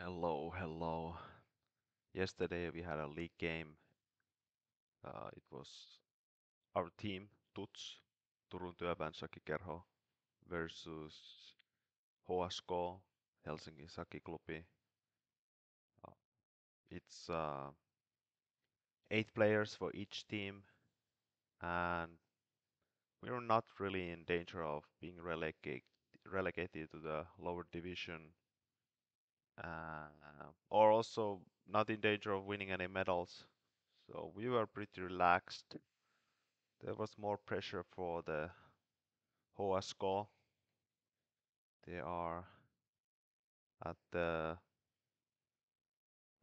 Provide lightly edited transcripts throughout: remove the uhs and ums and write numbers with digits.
Hello, hello. Yesterday we had a league game. It was our team, TuTS, Turun TuTS versus HSK, Helsinki Sakiklubi. Uh, it's 8 players for each team, and we are not really in danger of being relegated to the lower division, or also not in danger of winning any medals. So we were pretty relaxed. There was more pressure for the HSK. They are at the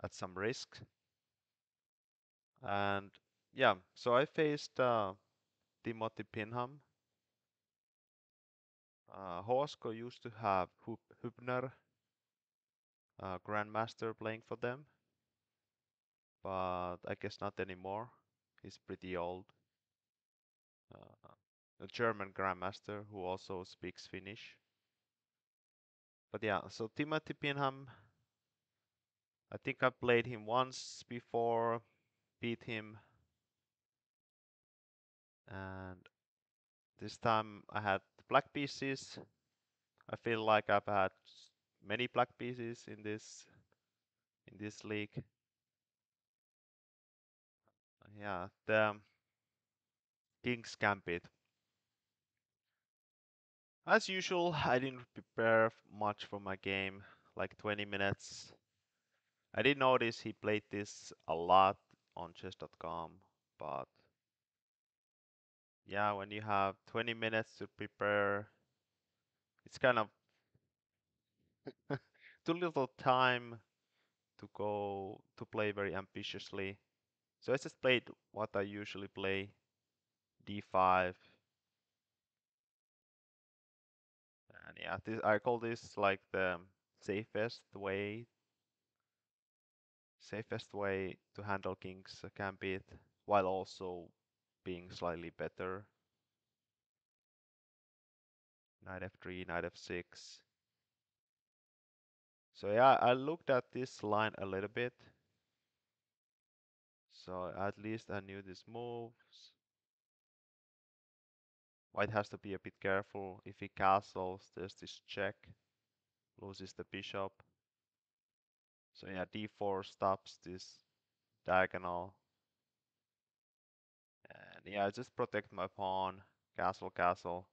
at some risk, and yeah. So I faced Timothy Pinham. HSK used to have Hübner, Grandmaster, playing for them, but I guess not anymore. He's pretty old. Uh, a German Grandmaster who also speaks Finnish. But yeah, so Timothy Pinham, I think I played him once before, beat him, and this time I had black pieces. I feel like I've had many black pieces in this league. Yeah, the King's Gambit. As usual, I didn't prepare much for my game, like 20 minutes. I did notice he played this a lot on chess.com, but yeah, when you have 20 minutes to prepare, it's kind of too little time to go to play very ambitiously. So I just played what I usually play, d5, and yeah, I call this like the safest way, safest way to handle King's Gambit while also being slightly better. Knight f3, knight f6. So yeah, I looked at this line a little bit. So at least I knew these moves. White has to be a bit careful. If he castles, there's this check, loses the bishop. So yeah, d4 stops this diagonal. And yeah, I just protect my pawn, castle, castle.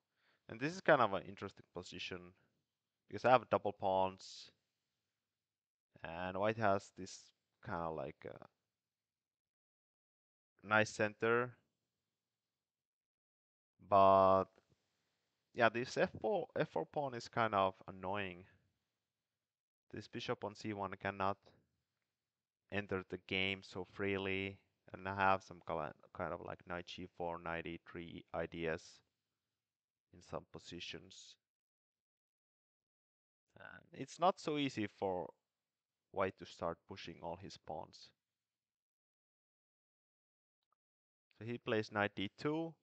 And this is kind of an interesting position because I have double pawns and white has this kind of like nice center. But yeah, this f4 pawn is kind of annoying. This bishop on c1 cannot enter the game so freely, and I have some kind of like knight g4, knight e3 ideas in some positions. And it's not so easy for white to start pushing all his pawns. So he plays knight d2.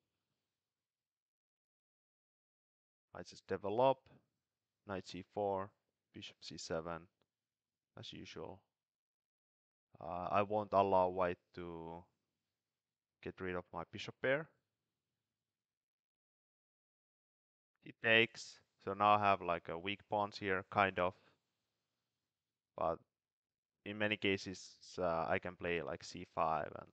I just develop, knight c4, bishop c7, as usual. I won't allow white to get rid of my bishop pair. He takes, so now I have like a weak pawns here, kind of. But in many cases, I can play like c5, and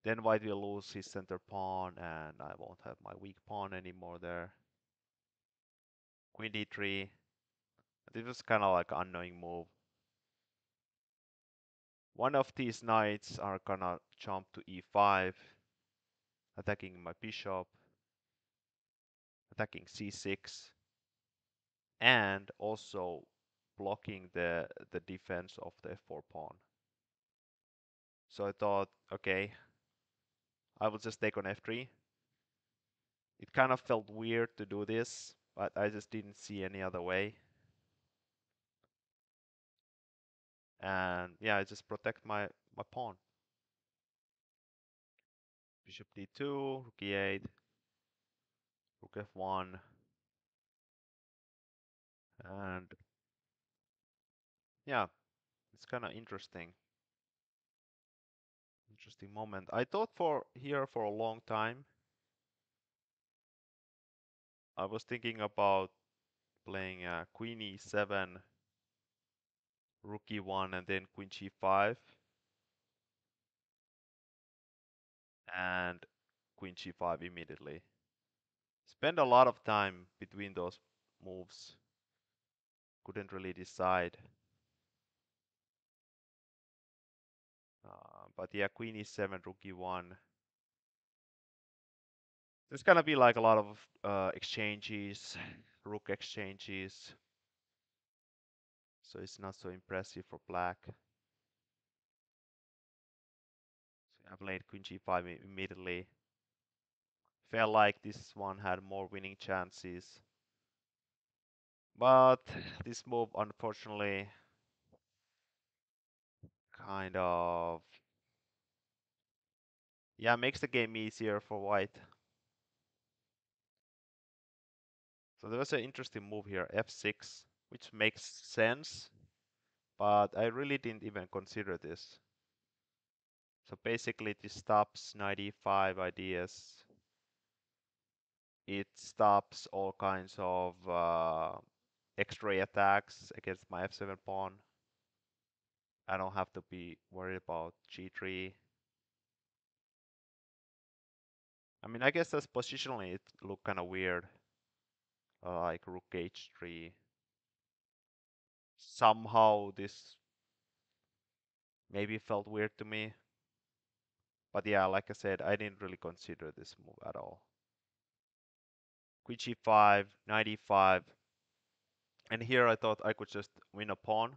then white will lose his center pawn, and I won't have my weak pawn anymore there. Queen d3. This was kind of like an annoying move. One of these knights are gonna jump to e5, attacking my bishop, attacking c6, and also blocking the defense of the f4 pawn. So I thought, okay, I will just take on f3. It kind of felt weird to do this, but I just didn't see any other way. And yeah, I just protect my pawn. Bishop d2, rook e8, rook f1, and Yeah, it's kind of interesting. Interesting moment. I thought for here for a long time. I was thinking about playing Queen E7, Rook E1, and then Queen G5, and Queen G5 immediately. Spend a lot of time between those moves. Couldn't really decide. But yeah, Queen E7, Rook E1. There's gonna be like a lot of exchanges, Rook exchanges. So it's not so impressive for black. So I played Queen G5 immediately. Felt like this one had more winning chances. But this move, unfortunately, kind of, yeah, makes the game easier for white. So there was an interesting move here, f6, which makes sense, but I really didn't even consider this. So basically this stops knight e5 ideas. It stops all kinds of X-ray attacks against my f7 pawn. I don't have to be worried about g3. I mean, I guess that's positionally it looked kind of weird, like rook h3. Somehow this maybe felt weird to me. But yeah, like I said, I didn't really consider this move at all. Queen g5, knight e5. And here I thought I could just win a pawn,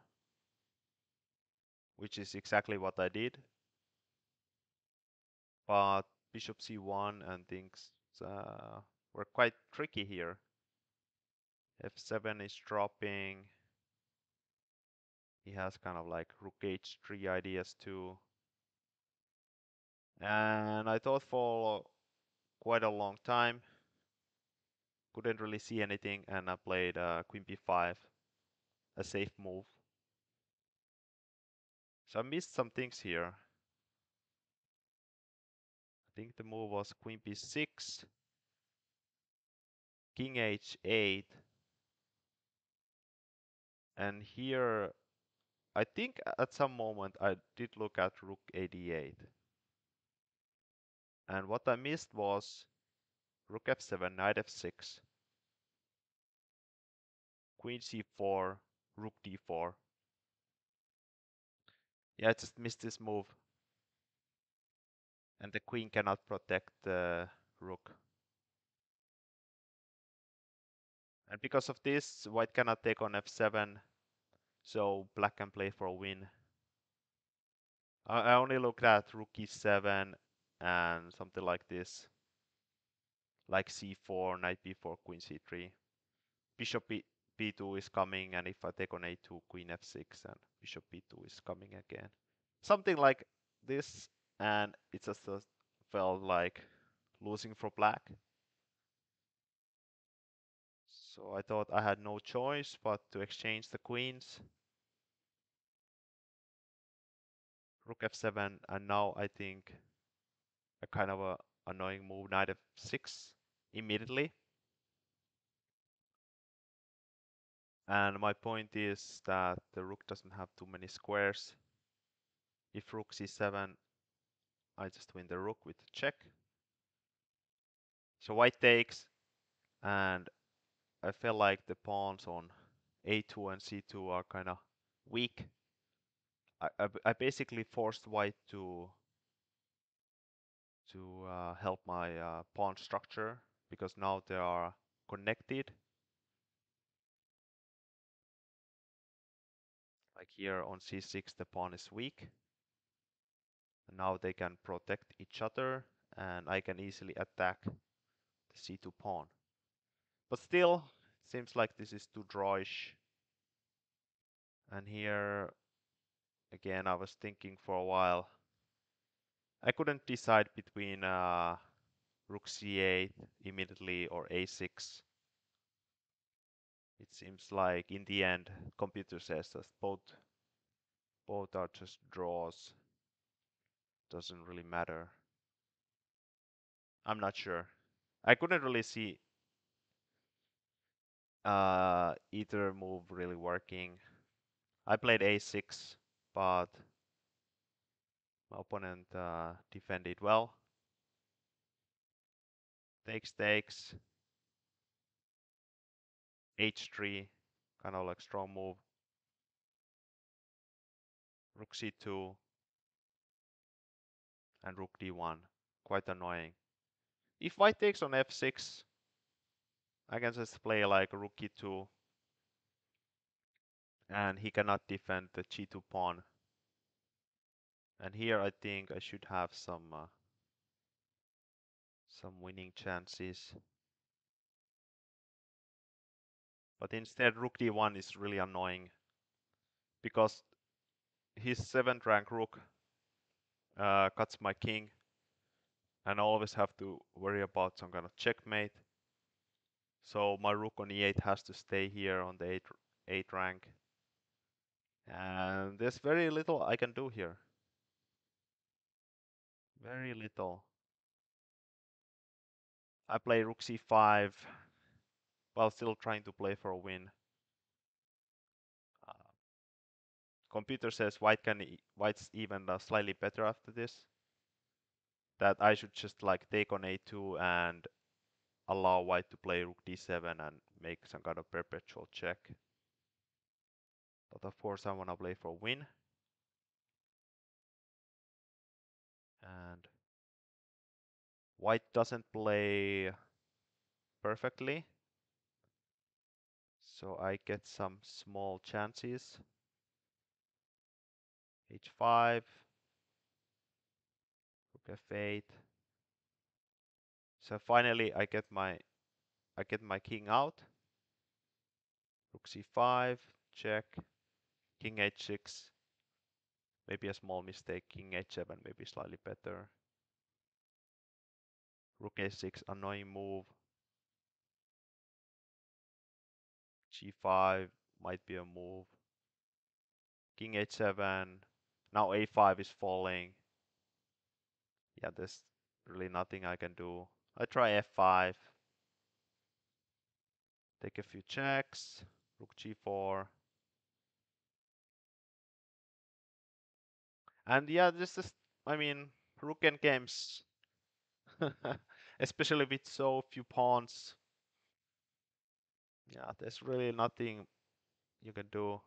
which is exactly what I did. But bishop c1 and things were quite tricky here. f7 is dropping. He has kind of like rook h3 ideas too. And I thought for quite a long time, couldn't really see anything, and I played queen b5, a safe move. So I missed some things here. I think the move was queen b6, king h8, and here I think at some moment I did look at rook a d8. And what I missed was rook f7, knight f6, queen c4, rook d4. Yeah, I just missed this move. And the queen cannot protect the rook. And because of this, white cannot take on f7, so black can play for a win. I only looked at rook e7 and something like this, like c4, knight b4, queen c3. Bishop b2 is coming, and if I take on a2, queen f6, and bishop b2 is coming again. Something like this, and it just felt like losing for black. So I thought I had no choice but to exchange the queens. Rook f7, and now I think a kind of a annoying move, knight f6 immediately. And my point is that the rook doesn't have too many squares. If rook c7, I just win the rook with check. So white takes, and I feel like the pawns on a2 and c2 are kind of weak. I basically forced white to help my pawn structure because now they are connected. Like here on c6 the pawn is weak. And now they can protect each other and I can easily attack the c2 pawn. But still, it seems like this is too drawish. And here, again, I was thinking for a while. I couldn't decide between rook c8 immediately or a6. It seems like in the end, computer says that both Both are just draws. Doesn't really matter. I'm not sure. I couldn't really see either move really working. I played a6, but my opponent defended well. Takes, h3, kind of like strong move. Rook c2 and rook d1, quite annoying. If white takes on f6, I can just play like rook e2, and he cannot defend the g2 pawn. And here I think I should have some winning chances. But instead rook d1 is really annoying because his 7th rank rook cuts my king, and I always have to worry about some kind of checkmate. So my rook on e8 has to stay here on the 8 rank. And there's very little I can do here. Very little. I play rook c5 while still trying to play for a win. Uh, Computer says white's even slightly better after this. That I should just like take on a2 and allow white to play rook d7 and make some kind of perpetual check. But of course I want to play for a win. And white doesn't play perfectly. So I get some small chances. h5, rook f8. So finally I get my king out. Rook c5, check. King h6. Maybe a small mistake. King h7, maybe slightly better. Rook a6, annoying move. g5 might be a move. King h7. Now a5 is falling. Yeah, there's really nothing I can do. I try f5. Take a few checks. Rook g4. And yeah, this is, I mean, rook end games, especially with so few pawns. Yeah, there's really nothing you can do.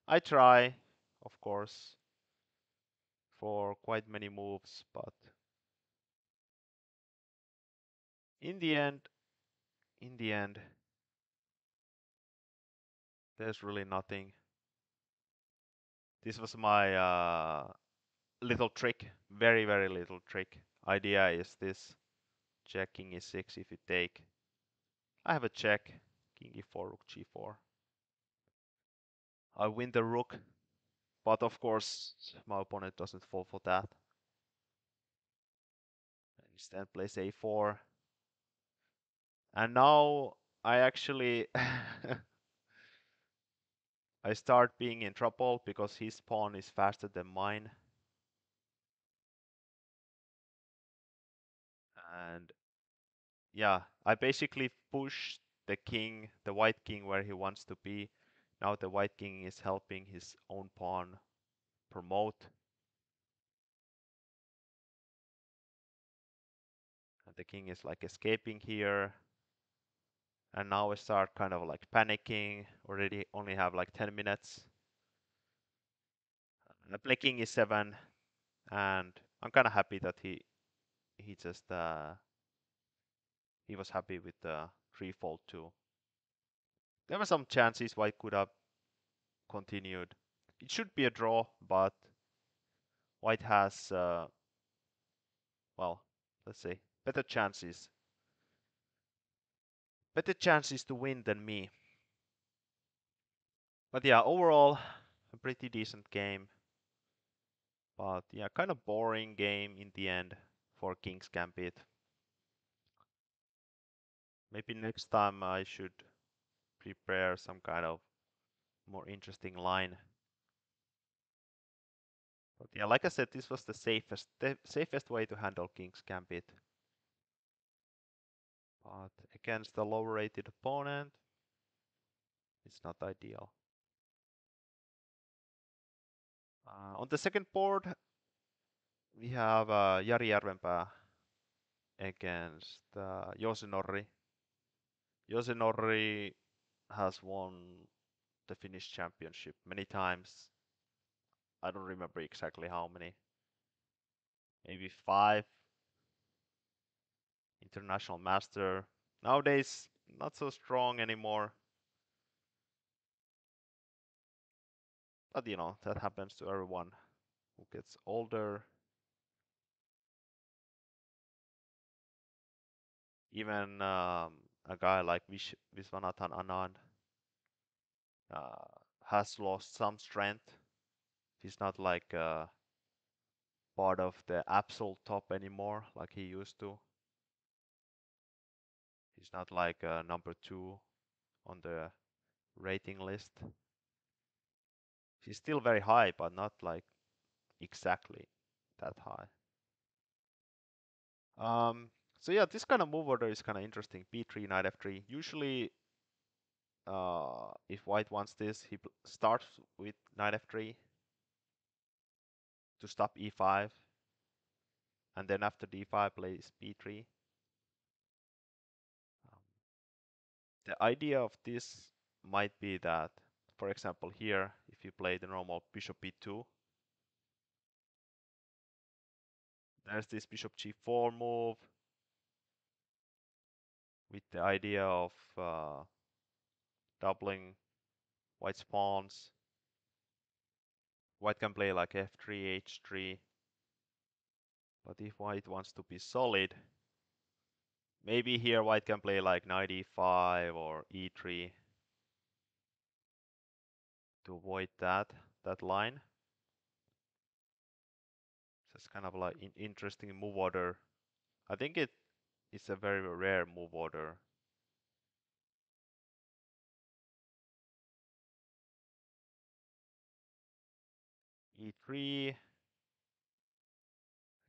I try, of course, for quite many moves, but in the end, in the end, there's really nothing. This was my little trick, very, very little trick. Idea is this: check king e6 if you take. I have a check, king e4, rook g4. I win the rook, but of course my opponent doesn't fall for that. And instead plays a4. And now I actually I start being in trouble because his pawn is faster than mine. And yeah, I basically push the king, the white king, where he wants to be. Now the white king is helping his own pawn promote. And the king is like escaping here. And now I start kind of like panicking. Already only have like 10 minutes. I play king e7, and I'm kind of happy that he just he was happy with the 3-fold too. There were some chances white could have continued. It should be a draw, but white has well, let's say better chances to win than me. But yeah, overall a pretty decent game. But yeah, kind of boring game in the end for King's Gambit. Maybe next time I should prepare some kind of more interesting line. But yeah, like I said, this was the safest way to handle King's Gambit. But against the lower rated opponent, it's not ideal. On the second board, we have Jari Järvenpää against Josenori. Josenori has won the Finnish championship many times. I don't remember exactly how many. Maybe 5. International master. Nowadays, not so strong anymore. But you know, that happens to everyone who gets older. Even a guy like Viswanathan Anand has lost some strength. He's not like part of the absolute top anymore like he used to. He's not like number 2 on the rating list. He's still very high, but not like exactly that high. So yeah, this kind of move order is kind of interesting. B3, knight f3. Usually, if white wants this, he starts with knight f3 to stop e5, and then after d5 plays b3. The idea of this might be that, for example, here, if you play the normal bishop b2, there's this bishop g4 move with the idea of doubling white's pawns. White can play like f3, h3, but if white wants to be solid, maybe here white can play like knight e5 or e3 to avoid that line. So it's kind of like interesting move order. I think it's a very rare move order. E3,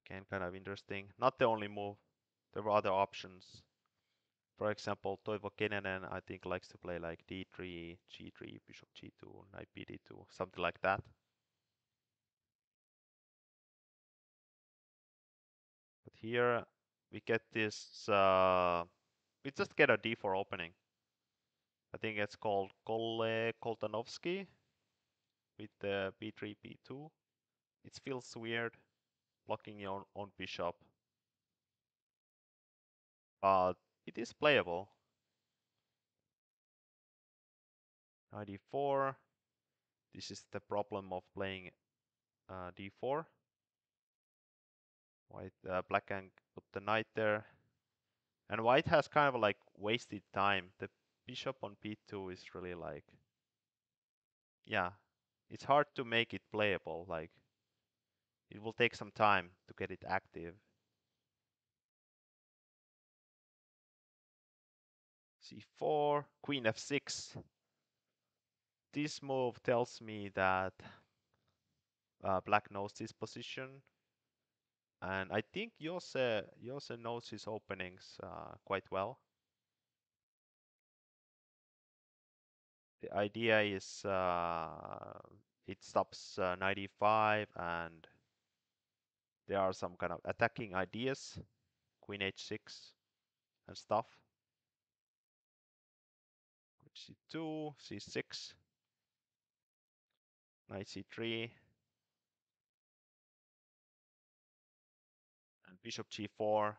again, kind of interesting. Not the only move. There were other options. For example, Toivo Kenenen, I think, likes to play like d3, g3, bishop g2, knight bd2, something like that. But here we get this, we just get a d4 opening. I think it's called Kolle Koltanovsky with the b3, b2. It feels weird blocking your own bishop, but it is playable. Knight d4. This is the problem of playing d4. White, black can put the knight there. And white has kind of like wasted time. The bishop on b2 is really like, yeah, it's hard to make it playable. Like, it will take some time to get it active. c4, queen f6. This move tells me that black knows this position. And I think Jose knows his openings quite well. The idea is it stops knight e5, and there are some kind of attacking ideas, queen h6 and stuff. c2, c6, knight c3, and bishop g4.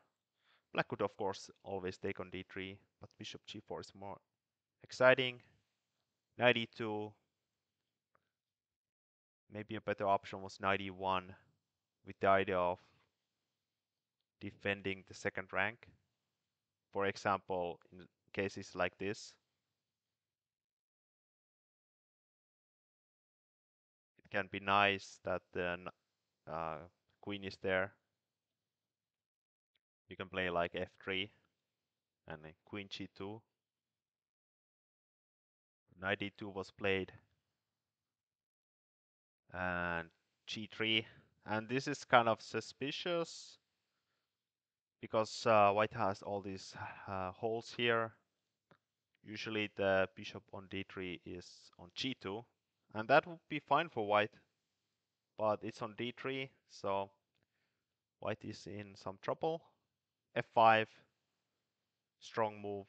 Black could of course always take on d3, but bishop g4 is more exciting. Knight e2. Maybe a better option was knight e1 with the idea of defending the second rank. For example, in cases like this, it can be nice that the queen is there. You can play like f3 and queen g2. Knight d2 was played, and g3. And this is kind of suspicious because white has all these holes here. Usually the bishop on d3 is on g2, and that would be fine for white, but it's on d3, so white is in some trouble. f5, strong move,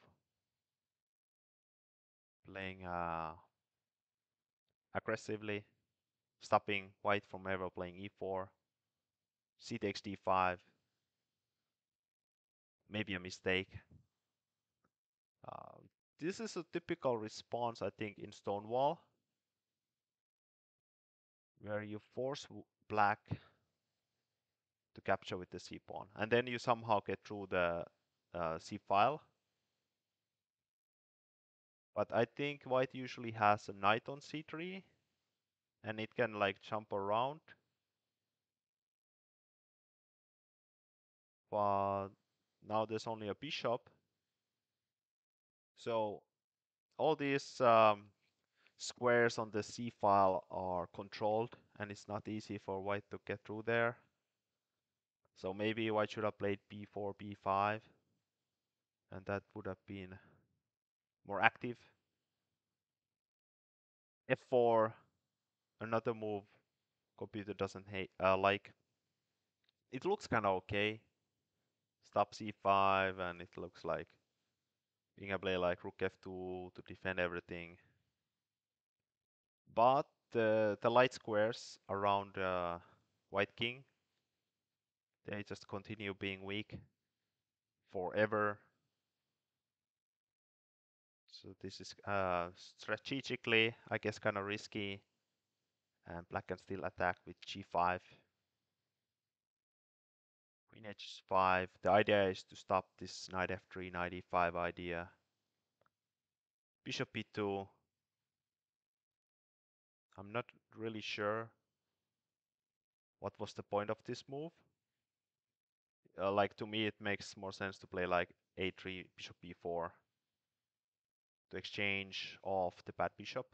playing aggressively, stopping white from ever playing e4. C takes d5, maybe a mistake. Uh, this is a typical response, I think, in Stonewall, where you force black to capture with the c pawn, and then you somehow get through the c file. But I think white usually has a knight on c3, and it can like jump around. But now there's only a bishop. So all these squares on the c file are controlled, and it's not easy for white to get through there. So maybe white should have played b4, b5, and that would have been more active. f4, another move computer doesn't like. It looks kind of okay. Stop c5, and it looks like being a play like rook f2 to defend everything. But the light squares around white king, they just continue being weak forever. So this is strategically, I guess, kind of risky. And black can still attack with g5. Queen h5. The idea is to stop this knight f3, knight e5 idea. Bishop e2. I'm not really sure what was the point of this move. Like to me, it makes more sense to play like a3, bishop b4 to exchange off the bad bishop.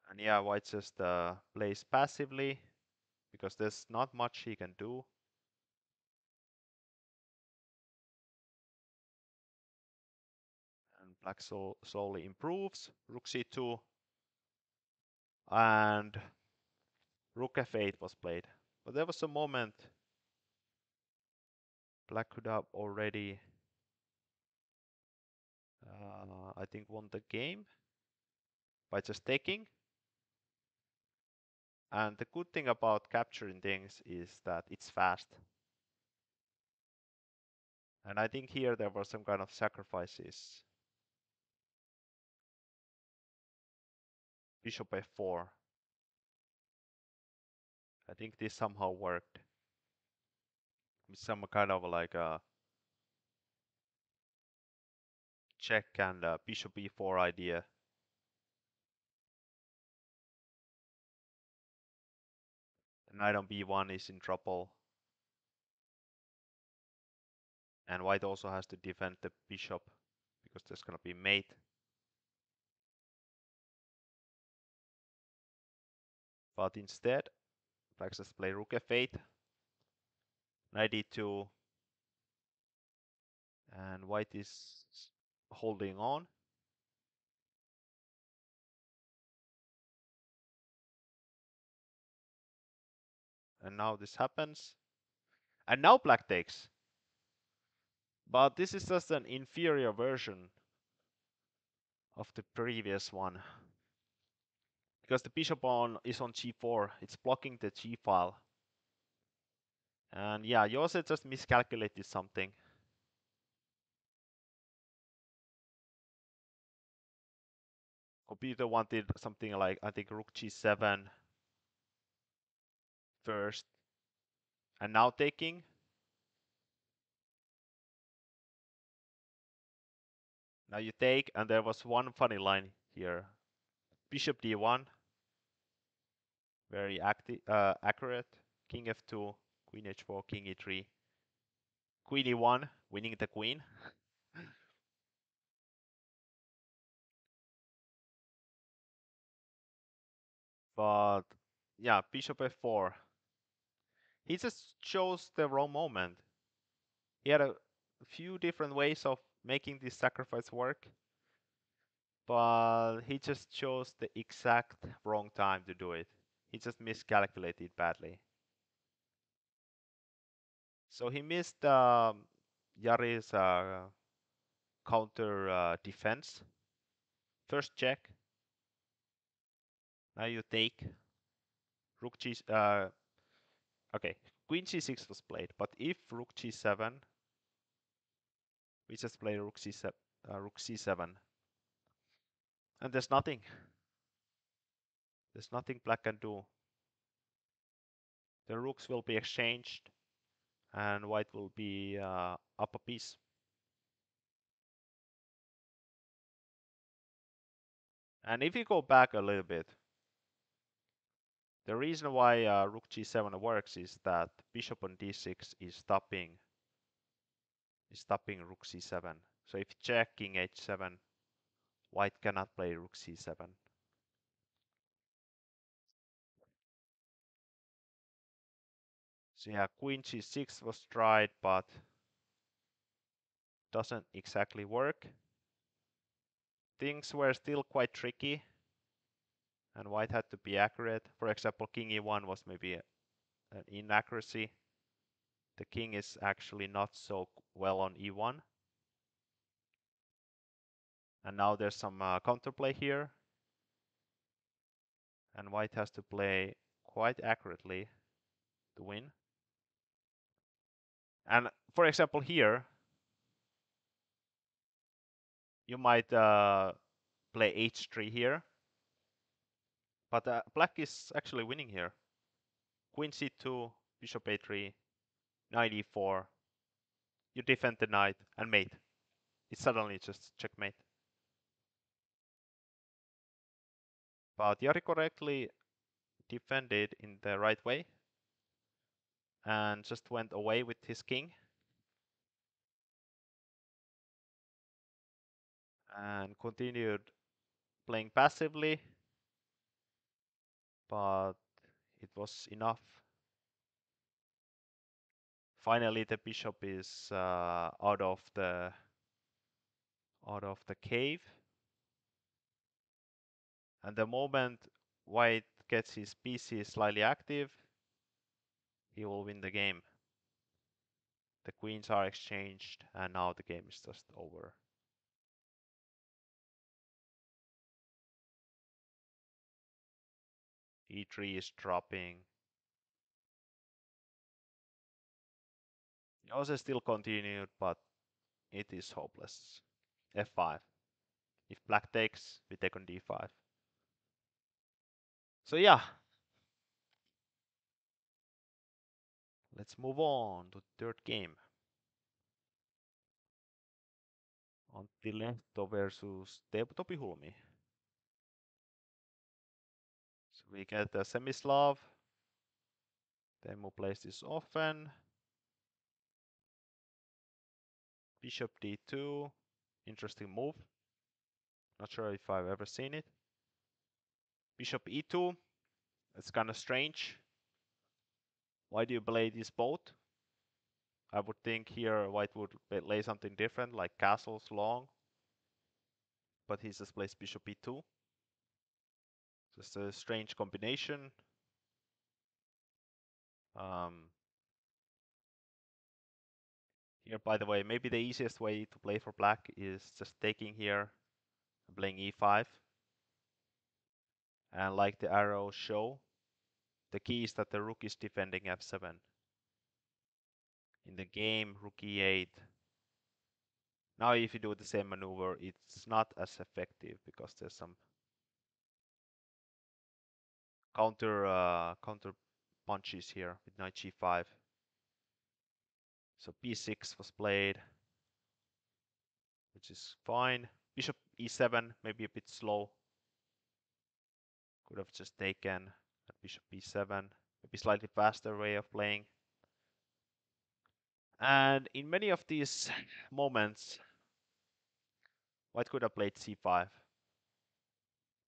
And yeah, white just plays passively because there's not much he can do. And black slowly improves. Rook c2. And rook f8 was played. But there was a moment black could have already, I think, won the game by just taking. And the good thing about capturing things is that it's fast. And I think here there were some kind of sacrifices. Bishop f4. I think this somehow worked. With some kind of like a check and bishop e4 idea. The knight on b1 is in trouble. And white also has to defend the bishop because there's gonna be mate. But instead, black just play rook f8, knight e2, and white is holding on. And now this happens. And now black takes. But this is just an inferior version of the previous one. Because the bishop is on g4, it's blocking the g file. And yeah, Jose just miscalculated something. Computer wanted something like, I think, rook g7 first. And now taking. Now you take, and there was one funny line here. Bishop d1, very accurate. King f2, queen h4, king e3. Queen e1, winning the queen. But yeah, bishop f4. He just chose the wrong moment. He had a few different ways of making this sacrifice work, but he just chose the exact wrong time to do it. He just miscalculated badly. So he missed Yari's counter defense. First check. Now you take rook g. Okay, queen g6 was played, but if rook g7, we just play rook c7, and there's nothing. There's nothing black can do. The rooks will be exchanged, and white will be up a piece. And if you go back a little bit, the reason why rook g7 works is that bishop on d6 is stopping rook c7. So if check king h7, white cannot play rook c7. So yeah, queen g6 was tried, but doesn't exactly work. Things were still quite tricky, and white had to be accurate. For example, king e1 was maybe an inaccuracy. The king is actually not so well on e1. And now there's some counterplay here. And white has to play quite accurately to win. And for example here, you might play h3 here. But black is actually winning here. Queen c2, bishop a3, knight e4. You defend the knight and mate. It's suddenly just checkmate. But Yari correctly defended in the right way and just went away with his king. And continued playing passively, but it was enough. Finally, the bishop is out of the cave, and the moment white gets his pieces slightly active, he will win the game. The queens are exchanged, and now the game is just over. E3 is dropping. It also still continued, but it is hopeless. F5. If black takes, we take on d5. So yeah, let's move on to the third game. Antti Lehto versus Teemu Topihulmi. So we get a Semislav. Teemu plays this often. Bishop d2. Interesting move. Not sure if I've ever seen it. Bishop e2. It's kind of strange. Why do you play this both? I would think here white would play something different, like castles long. But he just plays bishop e2. Just a strange combination. Here, by the way, maybe the easiest way to play for black is just taking here and playing e5. And like the arrows show, the key is that the rook is defending f7. In the game, rook e8. Now if you do the same maneuver, it's not as effective because there's some counter punches here with knight g5. So b6 was played, which is fine. Bishop e7, maybe a bit slow. Could have just taken bishop b7, maybe slightly faster way of playing. And in many of these moments, white could have played c5.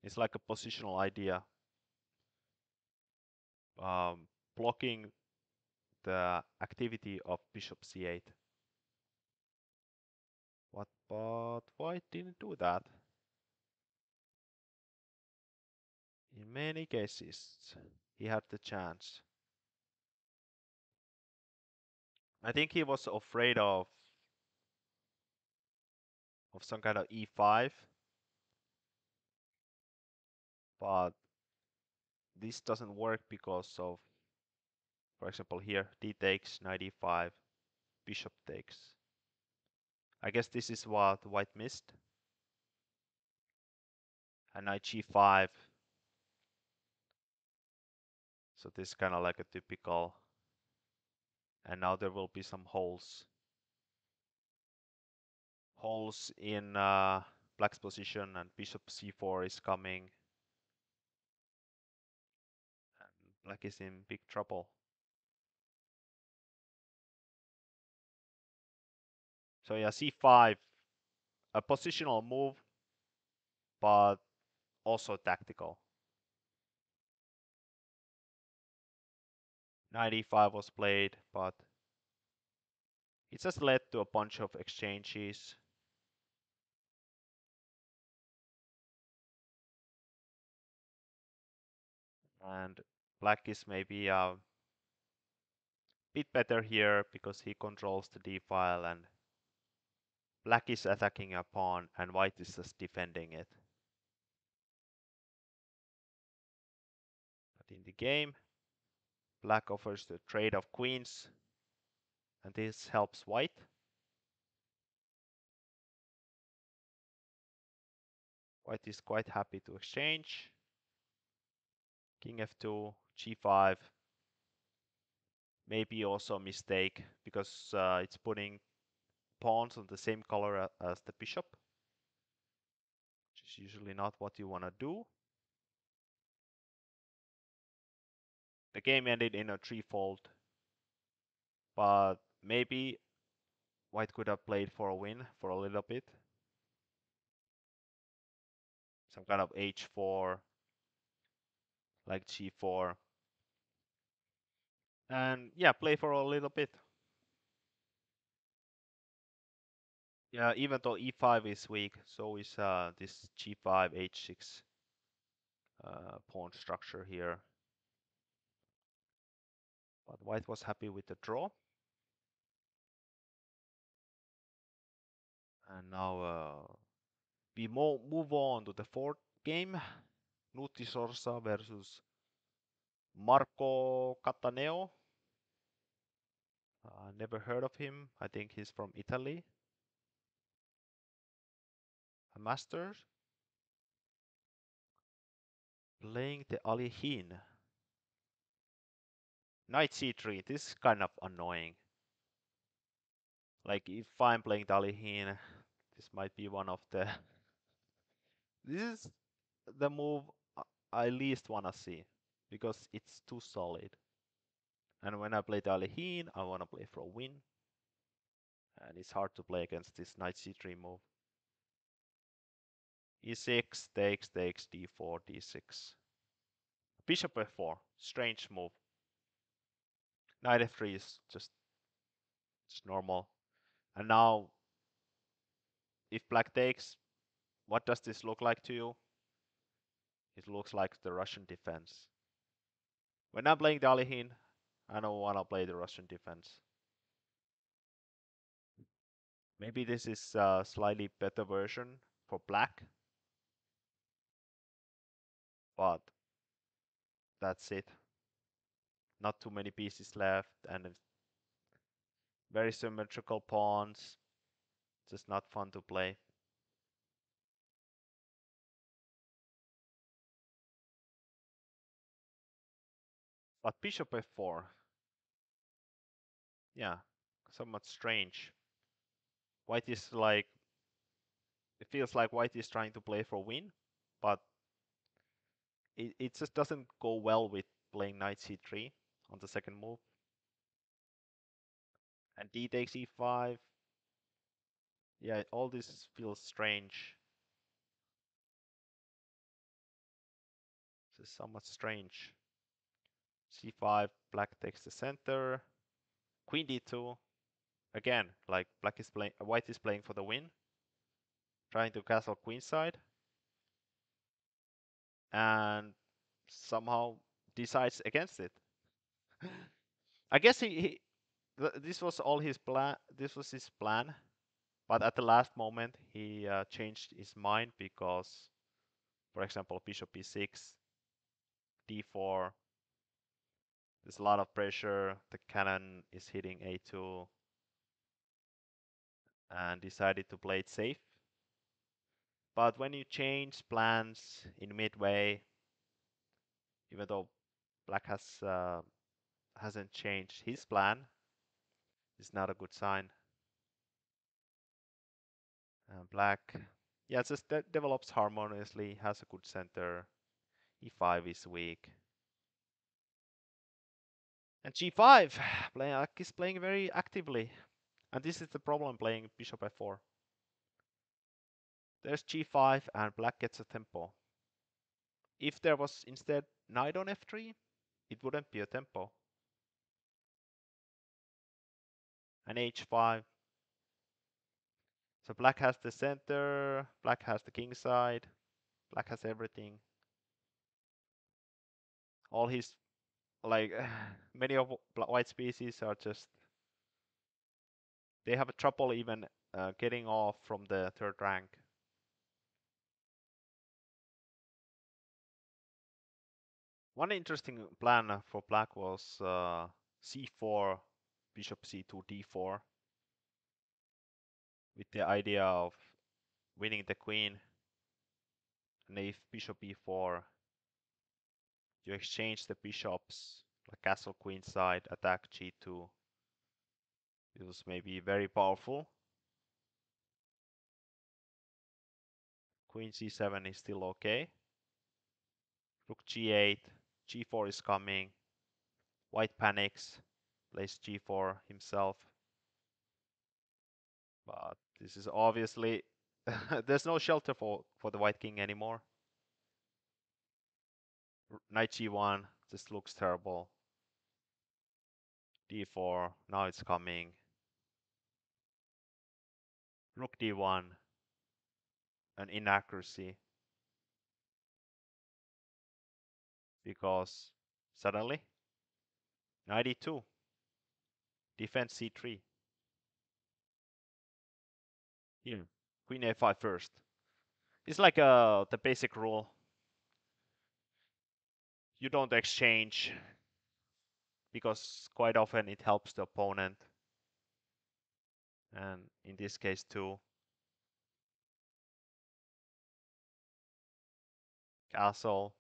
It's like a positional idea. um, blocking the activity of bishop c8. What? But white didn't do that. In many cases, he had the chance. I think he was afraid of some kind of e5, but this doesn't work because of, for example, here d takes, knight e5, bishop takes. I guess this is what white missed. And knight g5. So this is kind of like a typical. And now there will be some holes. Holes in black's position, and bishop c4 is coming. And black is in big trouble. So yeah, c5, a positional move, but also tactical. Knight e5 was played, but it just led to a bunch of exchanges. And black is maybe a bit better here because he controls the d file, and black is attacking a pawn and white is just defending it. But in the game, black offers the trade of queens, and this helps white. White is quite happy to exchange. King f2, g5. Maybe also a mistake because it's putting pawns on the same color as the bishop, which is usually not what you want to do. The game ended in a threefold, but maybe white could have played for a win for a little bit. Some kind of h4, like g4. And yeah, play for a little bit. Yeah, even though e5 is weak, so is this g5, h6 pawn structure here. But white was happy with the draw. And now we move on to the fourth game. Nuti Sorsa versus Marco Cattaneo. Never heard of him. I think he's from Italy. A master. Playing the Alihin. Knight c3. This is kind of annoying. Like if I'm playing the Alihin, this might be one of the. This is the move I least wanna see because it's too solid. And when I play the Alihin, I wanna play for a win. And it's hard to play against this knight c3 move. e6, takes, d4, d6. Bishop f4, strange move. Knight f3 is just normal. And now, if black takes, what does this look like to you? It looks like the Russian defense. When I'm playing Dalihin, I don't want to play the Russian defense. Maybe this is a slightly better version for black, but that's it. Not too many pieces left, and very symmetrical pawns. Just not fun to play. But bishop f4, yeah, somewhat strange. White is like, it feels like white is trying to play for win, but it just doesn't go well with playing knight c3 on the second move. And d takes e5. Yeah, all this feels strange. This is somewhat strange. c5, black takes the center. Queen d2. Again, like black is playing, white is playing for the win, trying to castle queenside, and somehow decides against it. I guess this was all his plan. This was his plan, but at the last moment he changed his mind because, for example, bishop e6, d4. There's a lot of pressure. The cannon is hitting a2, and decided to play it safe. But when you change plans in midway, even though black hasn't changed his plan, it's not a good sign. Black, yeah, it just develops harmoniously, has a good center. e5 is weak. And g5, black is playing very actively. And this is the problem playing bishop f4. There's g5 and black gets a tempo. If there was instead knight on f3, it wouldn't be a tempo. And h5. So black has the center, black has the king side, black has everything. All his, like, many of white species are just, they have a trouble even getting off from the third rank. One interesting plan for black was c4, bishop c2, d4, with the idea of winning the queen. And if bishop e4, you exchange the bishops, like castle queen side, attack g2. It was maybe very powerful. Queen c7 is still okay. Rook g8, g4 is coming. White panics, plays g4 himself. But this is obviously, there's no shelter for the white king anymore. Knight g1 just looks terrible. d4, now it's coming. Rook d1, an inaccuracy. Because suddenly, knight e2, defense c3. Here, queen a5 first. It's like the basic rule. You don't exchange because quite often it helps the opponent. And in this case too, castle.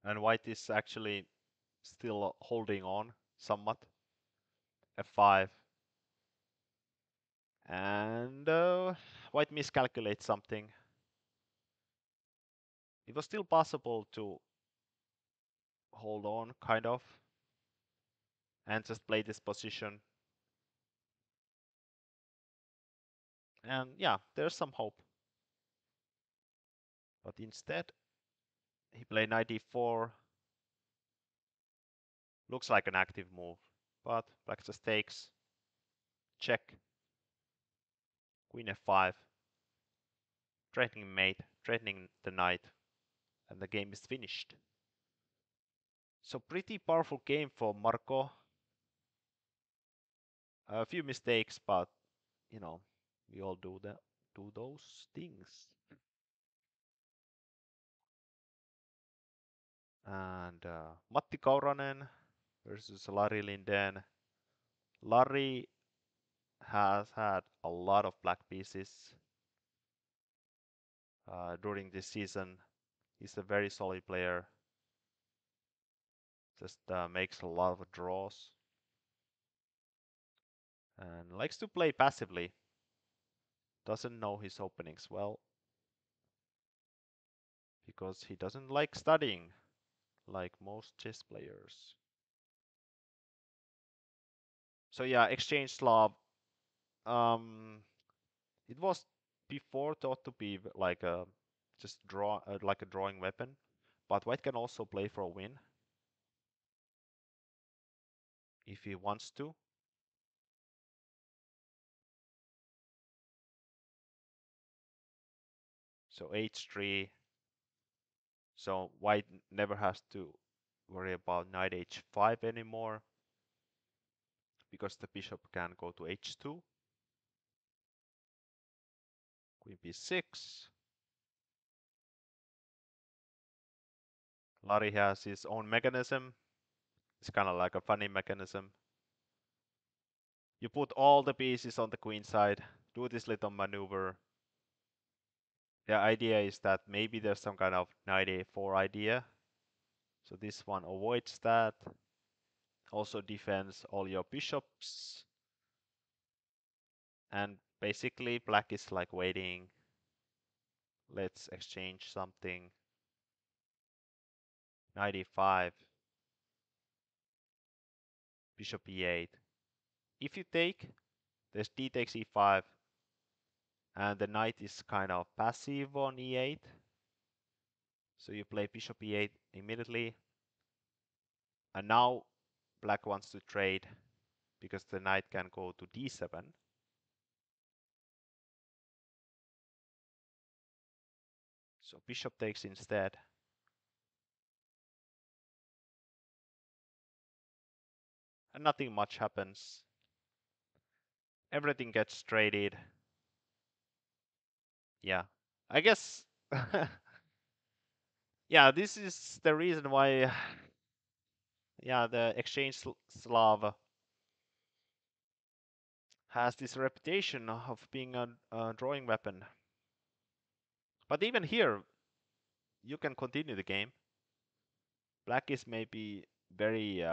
And white is actually still holding on somewhat. f5. And white miscalculates something. It was still possible to hold on, kind of, and just play this position. And yeah, there's some hope. But instead, he played knight e4. Looks like an active move, but black just takes. Check. Queen f5. Threatening mate, threatening the knight. And the game is finished. So pretty powerful game for Marco. A few mistakes, but you know, we all do those things. And Matti Kauranen versus Larry Linden. Larry has had a lot of black pieces during this season. He's a very solid player. Just makes a lot of draws. And likes to play passively. Doesn't know his openings well. Because he doesn't like studying like most chess players. So yeah, exchange Slav. It was before thought to be like a just like a drawing weapon, but white can also play for a win. if he wants to. So h3. So white never has to worry about knight h5 anymore because the bishop can go to h2. Queen b6. Larry has his own mechanism. It's kind of like a funny mechanism. You put all the pieces on the queen side, do this little maneuver. The idea is that maybe there's some kind of knight a4 idea. So this one avoids that. Also defends all your bishops. And basically black is like waiting. Let's exchange something. Knight e5. Bishop e8. If you take, there's d takes e5. And the knight is kind of passive on e8. So you play bishop e8 immediately. And now black wants to trade because the knight can go to d7. So bishop takes instead. And nothing much happens. Everything gets traded. Yeah. I guess yeah, this is the reason why yeah, the exchange Slav has this reputation of being a drawing weapon. But even here, you can continue the game. Black is maybe very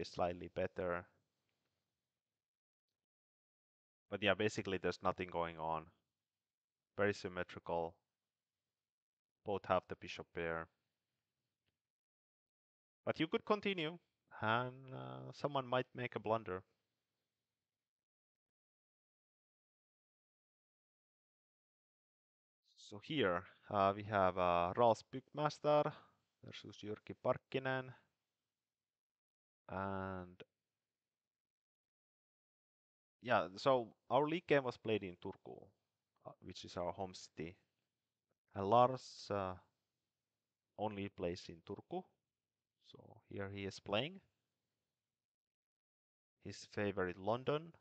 slightly better. But yeah, basically there's nothing going on. Very symmetrical. Both have the bishop pair. But you could continue, and someone might make a blunder. So here we have Rals Byggmaster versus Jyrki Parkkinen. And yeah, so our league game was played in Turku, which is our home city. And Lars only plays in Turku. So here he is playing. His favorite London.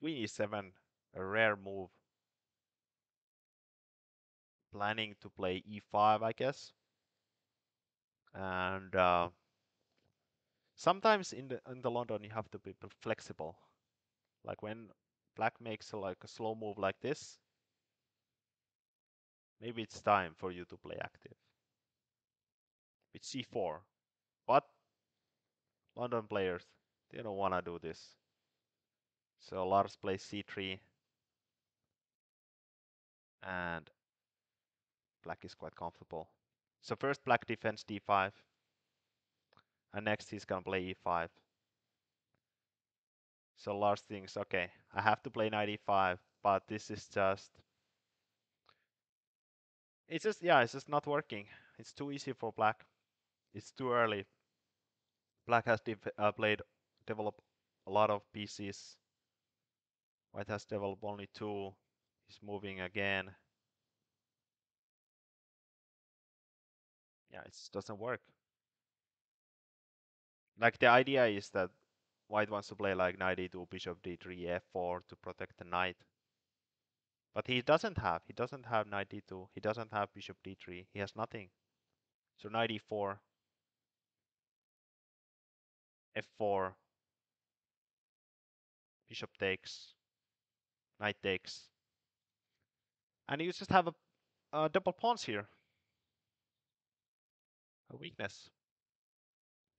Queen e7, a rare move. Planning to play e5, I guess. And sometimes in the London you have to be flexible. Like when black makes like a slow move like this, maybe it's time for you to play active. With c4. But London players, they don't want to do this. So Lars plays c3. And black is quite comfortable. So first black defends d5. And next he's gonna play e5. So Lars thinks, okay, I have to play knight e5, but this is just... it's just not working. It's too easy for black. It's too early. Black has developed a lot of pieces. White has developed only two. He's moving again. Yeah, it just doesn't work. Like the idea is that white wants to play like knight e2, bishop d3, f4 to protect the knight. But he doesn't have knight d2. He doesn't have bishop d3. He has nothing. So knight e4, f4, bishop takes, knight takes. And you just have a double pawns here. A weakness.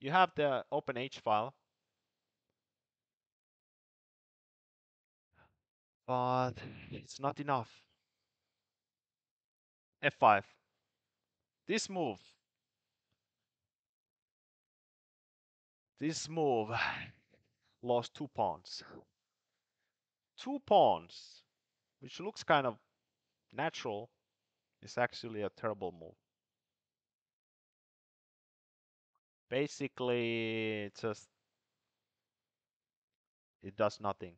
You have the open H file. But it's not enough. f5. This move. This move lost 2 pawns. 2 pawns, which looks kind of natural, is actually a terrible move. Basically, it just it does nothing.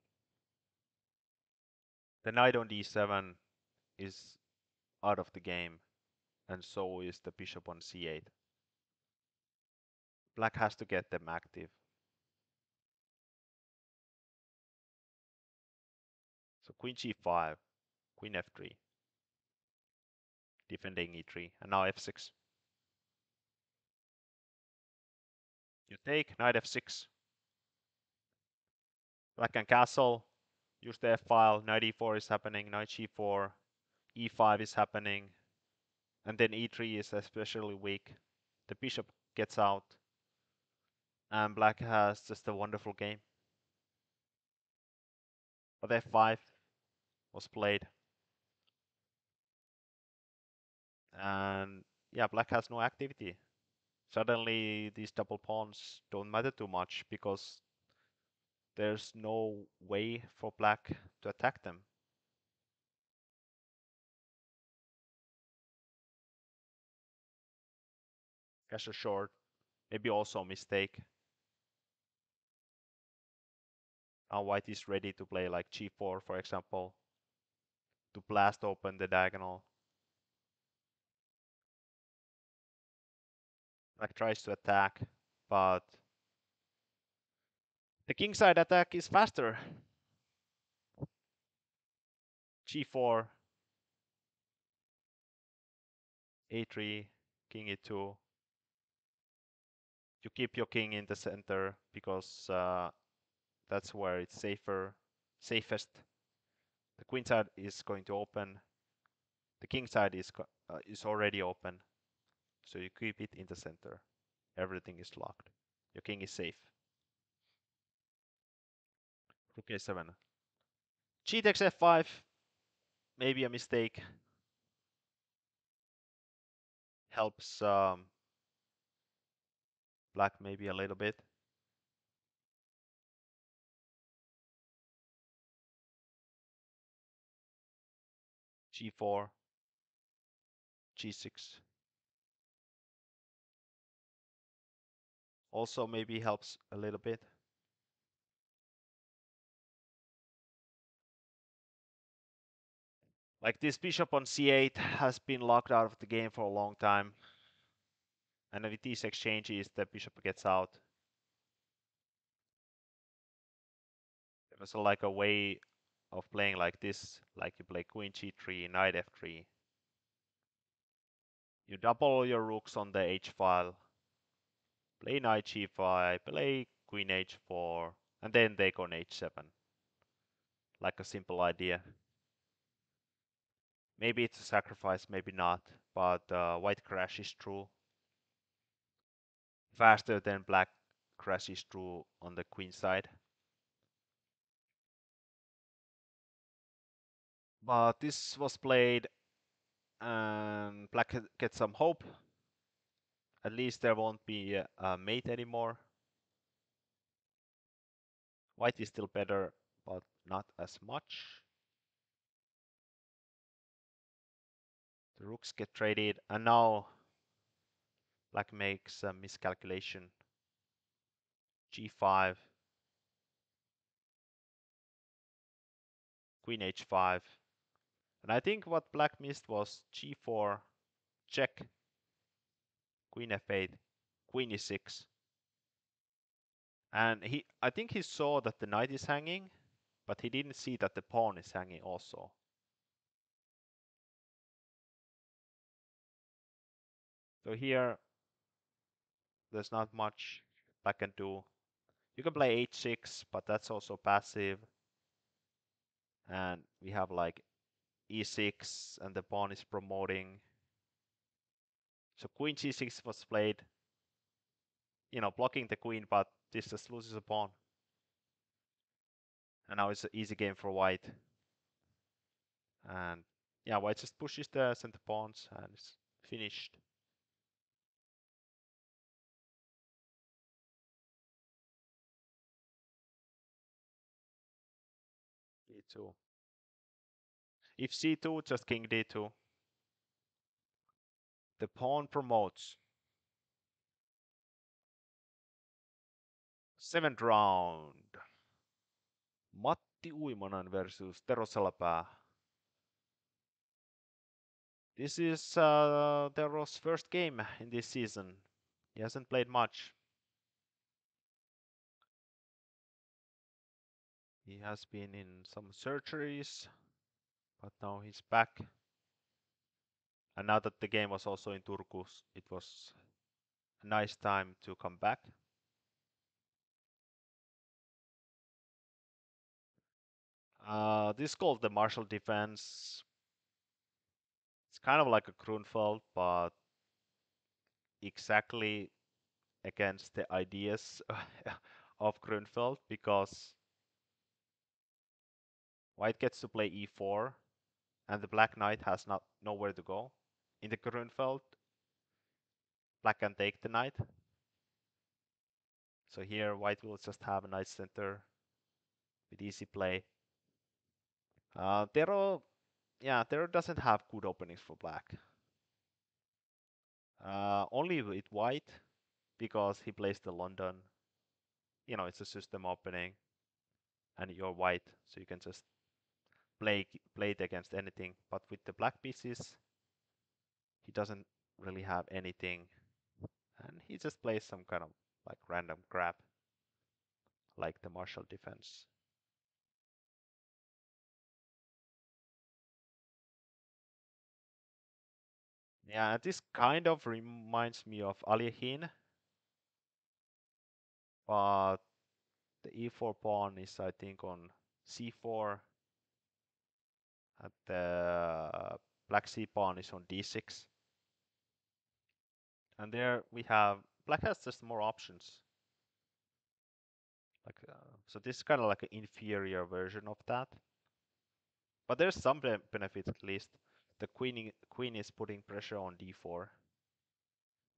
The knight on d7 is out of the game, and so is the bishop on c8. Black has to get them active. So queen g5, queen f3, defending e3, and now f6. You take, knight f6. Black can castle, use the f-file, knight e4 is happening, knight g4, e5 is happening, and then e3 is especially weak. The bishop gets out, and black has just a wonderful game. But f5 was played, and yeah, black has no activity. Suddenly, these double pawns don't matter too much because there's no way for black to attack them. Castle short, maybe also a mistake. Now white is ready to play like g4, for example, to blast open the diagonal. Black tries to attack, but the kingside attack is faster. g4, a3, king e2. You keep your king in the center because that's where it's safest. The queen side is going to open. The king side is already open, so you keep it in the center. Everything is locked. Your king is safe. Rook a7. G takes f5. Maybe a mistake. Helps black maybe a little bit. G4. G6. Also maybe helps a little bit. Like this bishop on c8 has been locked out of the game for a long time. And with these exchanges, the bishop gets out. There was like a way of playing like this, like you play queen g3, knight f3. You double your rooks on the h-file, play knight g5, play queen h4, and then take on h7. Like a simple idea. Maybe it's a sacrifice, maybe not, but white crashes through faster than black crashes through on the queen side. But this was played and black gets some hope. At least there won't be a mate anymore. White is still better, but not as much. The rooks get traded, and now black makes a miscalculation. G5, queen h5. And I think what black missed was g4, check, queen f8, queen e6. And I think he saw that the knight is hanging, but he didn't see that the pawn is hanging also. So here, there's not much black can do. You can play h6, but that's also passive. And we have like e6, and the pawn is promoting. So queen g6 was played, blocking the queen, but this just loses a pawn. And now it's an easy game for white. And yeah, white just pushes the center pawns and it's finished. d2. If c2, just king d2. The pawn promotes. Seventh round. Matti Uimanen versus Tero Salapää. This is Tero's first game in this season. He hasn't played much. He has been in some surgeries, but now he's back. And now that the game was also in Turku, it was a nice time to come back. This is called the martial defense. It's kind of like a Grunfeld, but exactly against the ideas of Grunfeld, because white gets to play e4 and the black knight has not nowhere to go. In the Grunfeld, black can take the knight. So here white will just have a knight center with easy play. Tero, yeah, Tero doesn't have good openings for black. Only with white, because he plays the London. You know, it's a system opening, and you're white, so you can just play it against anything. But with the black pieces, he doesn't really have anything, and he just plays some kind of like random crap, like the martial defense. Yeah, this kind of reminds me of Alihin, but the e4 pawn is, I think, on c4, and the black c pawn is on d6. And there we have, black has just more options. Like, so this is kind of like an inferior version of that. But there's some benefit at least. The queen is putting pressure on d4.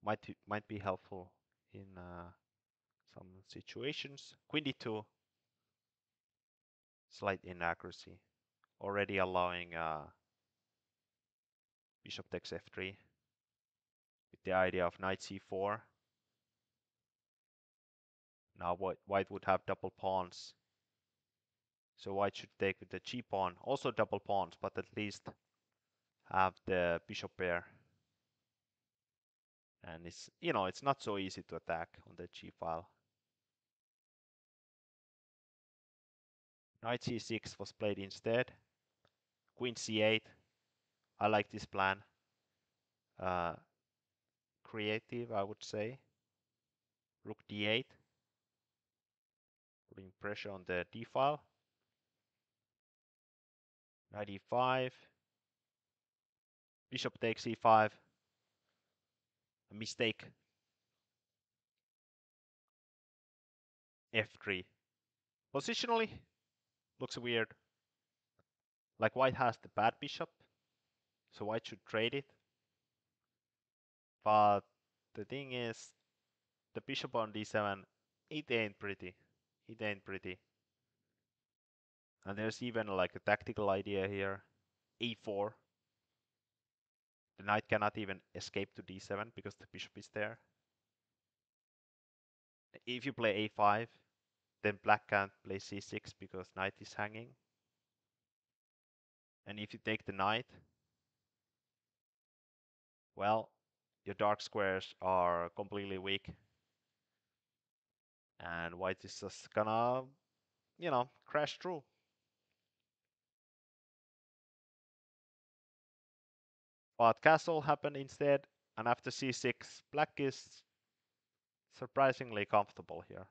Might be helpful in some situations. Queen d2, slight inaccuracy, already allowing bishop takes f3 with the idea of knight c4. Now white would have double pawns, so white should take with the g pawn, also double pawns, but at least have the bishop pair. And it's, you know, it's not so easy to attack on the g file. Knight c6 was played instead. Queen c8. I like this plan. Creative, I would say. Rook d8. Putting pressure on the d file. Knight e5. Bishop takes e5. A mistake. f3. Positionally, looks weird. Like white has the bad bishop, so white should trade it. But the thing is, the bishop on d7, it ain't pretty. It ain't pretty. And there's even like a tactical idea here. a4. The knight cannot even escape to d7 because the bishop is there. If you play a5, then black can't play c6 because knight is hanging. And if you take the knight, well, your dark squares are completely weak. And white is just gonna, you know, crash through. But castle happened instead, and after c6, black is surprisingly comfortable here.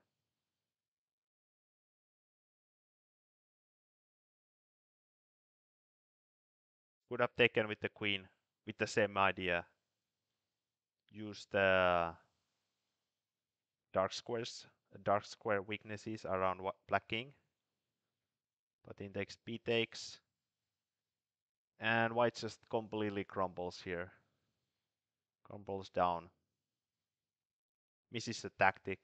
Could have taken with the queen, with the same idea. Use the dark square weaknesses around black king. But index b takes, and white just completely crumbles here. Crumbles down. Misses the tactic.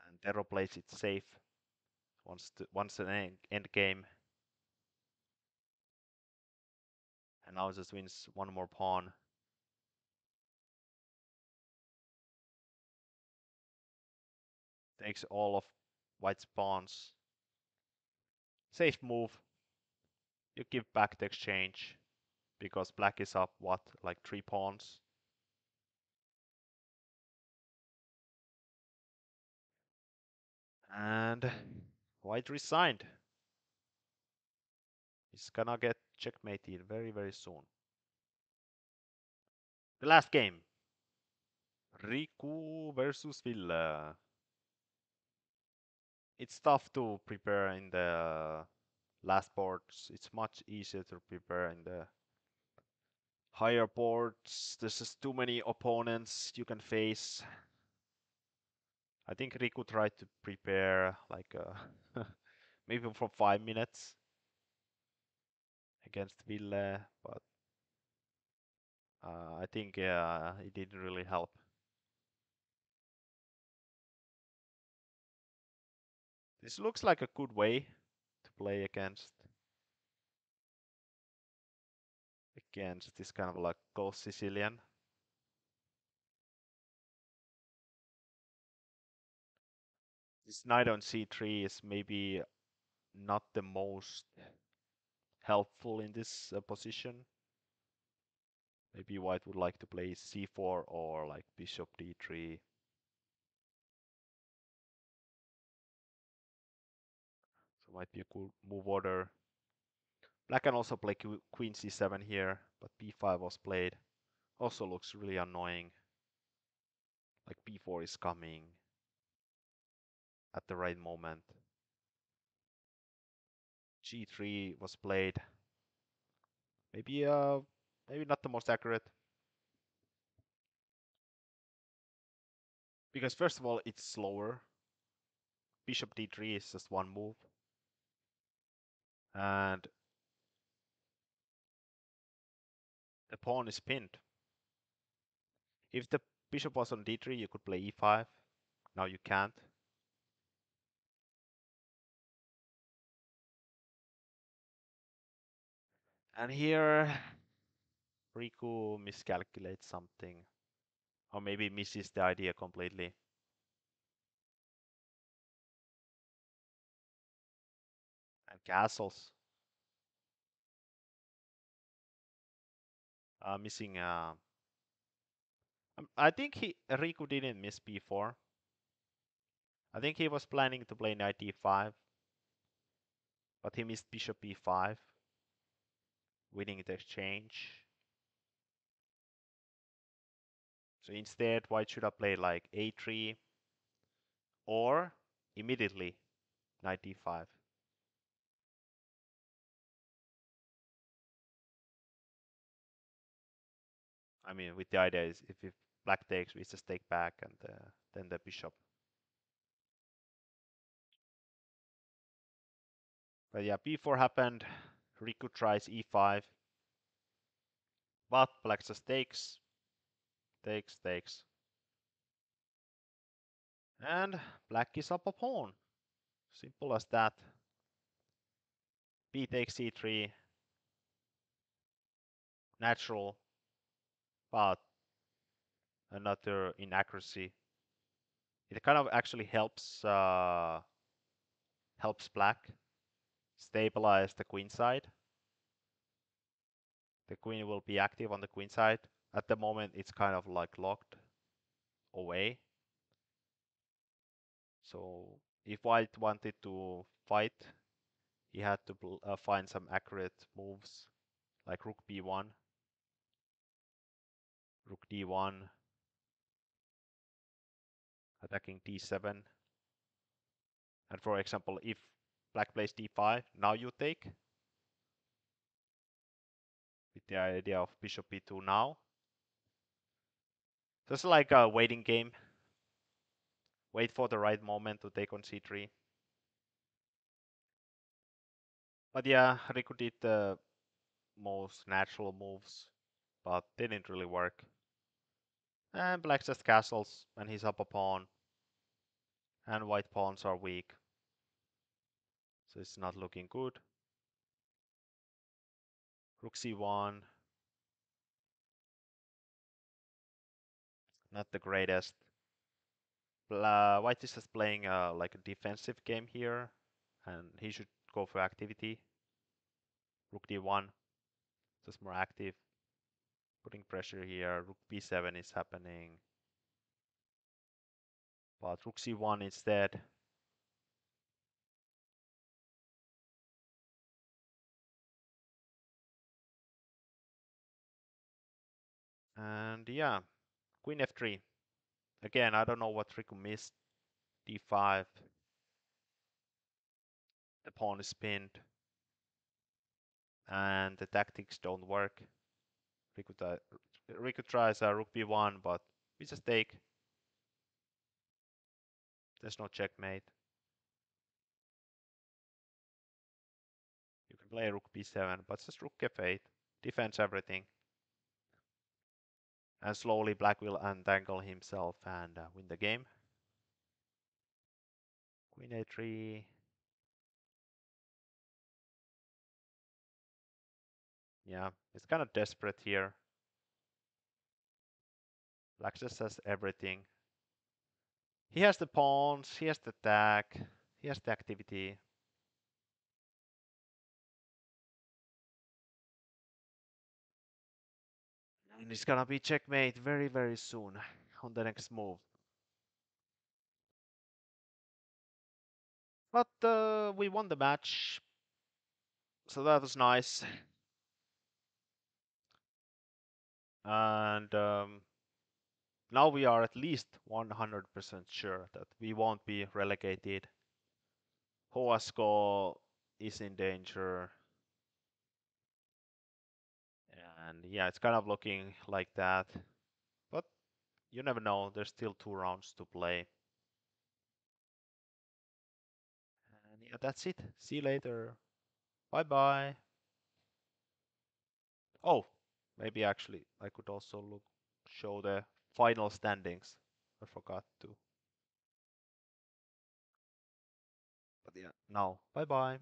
And Tero plays it safe. Wants an end game. And now just wins one more pawn. Takes all of white's pawns. Safe move. You give back the exchange because black is up what, like 3 pawns. And white resigned. He's gonna get checkmated very, very soon. The last game. Riku versus Ville. It's tough to prepare in the last boards. It's much easier to prepare in the higher boards. There's just too many opponents you can face. I think Riku tried to prepare like maybe for 5 minutes against Ville, but I think it didn't really help. This looks like a good way to play against this kind of like ghost Sicilian. This knight on c3 is maybe not the most helpful in this position. Maybe white would like to play c4 or like bishop d3. So might be a cool move order. Black can also play queen c7 here, but b5 was played. Also looks really annoying. Like b4 is coming at the right moment. g3 was played. Maybe not the most accurate. Because first of all, it's slower. Bishop d3 is just one move. And the pawn is pinned. If the bishop was on d3, you could play e5. Now you can't. And here, Riku miscalculates something. Or maybe misses the idea completely. And castles. Missing. I think Riku didn't miss b4. I think he was planning to play knight e5. But he missed bishop e5. Winning the exchange. So instead, white should have played like a3 or immediately knight d5. I mean, with the idea is if black takes, we just take back and then the bishop. But yeah, b4 happened. Riku tries e5. But black just takes. Takes. And black is up a pawn. Simple as that. B takes c3. Natural. But another inaccuracy. It kind of actually helps black stabilize the queen side. The queen will be active on the queen side. At the moment, it's kind of like locked away. So if white wanted to fight, he had to find some accurate moves, like rook b1, rook d1, attacking d7. And for example, if black plays d5, now you take, with the idea of bishop b2 now. So it's like a waiting game. Wait for the right moment to take on c3. But yeah, Riku did the most natural moves, but didn't really work. And black just castles, and he's up a pawn. And white pawns are weak. So it's not looking good. Rook c1. Not the greatest. White is just playing like a defensive game here, and he should go for activity. Rook d1, just more active, putting pressure here. Rook b7 is happening, but rook c1 instead. And yeah, queen f3. Again, I don't know what Riku missed. d5. The pawn is pinned, and the tactics don't work. Riku tries rook b1, but we just take. There's no checkmate. You can play rook b7, but just rook f8. Defends everything. And slowly black will untangle himself and win the game. Queen a3. Yeah, it's kind of desperate here. Black just has everything. He has the pawns, he has the attack, he has the activity. And it's gonna be checkmate very, very soon on the next move. But we won the match, so that was nice. And now we are at least 100% sure that we won't be relegated. HSK is in danger. And yeah, it's kind of looking like that. But you never know, there's still 2 rounds to play. And yeah, that's it. See you later. Bye bye. Oh, maybe actually I could also show the final standings. I forgot to. But yeah, now bye bye.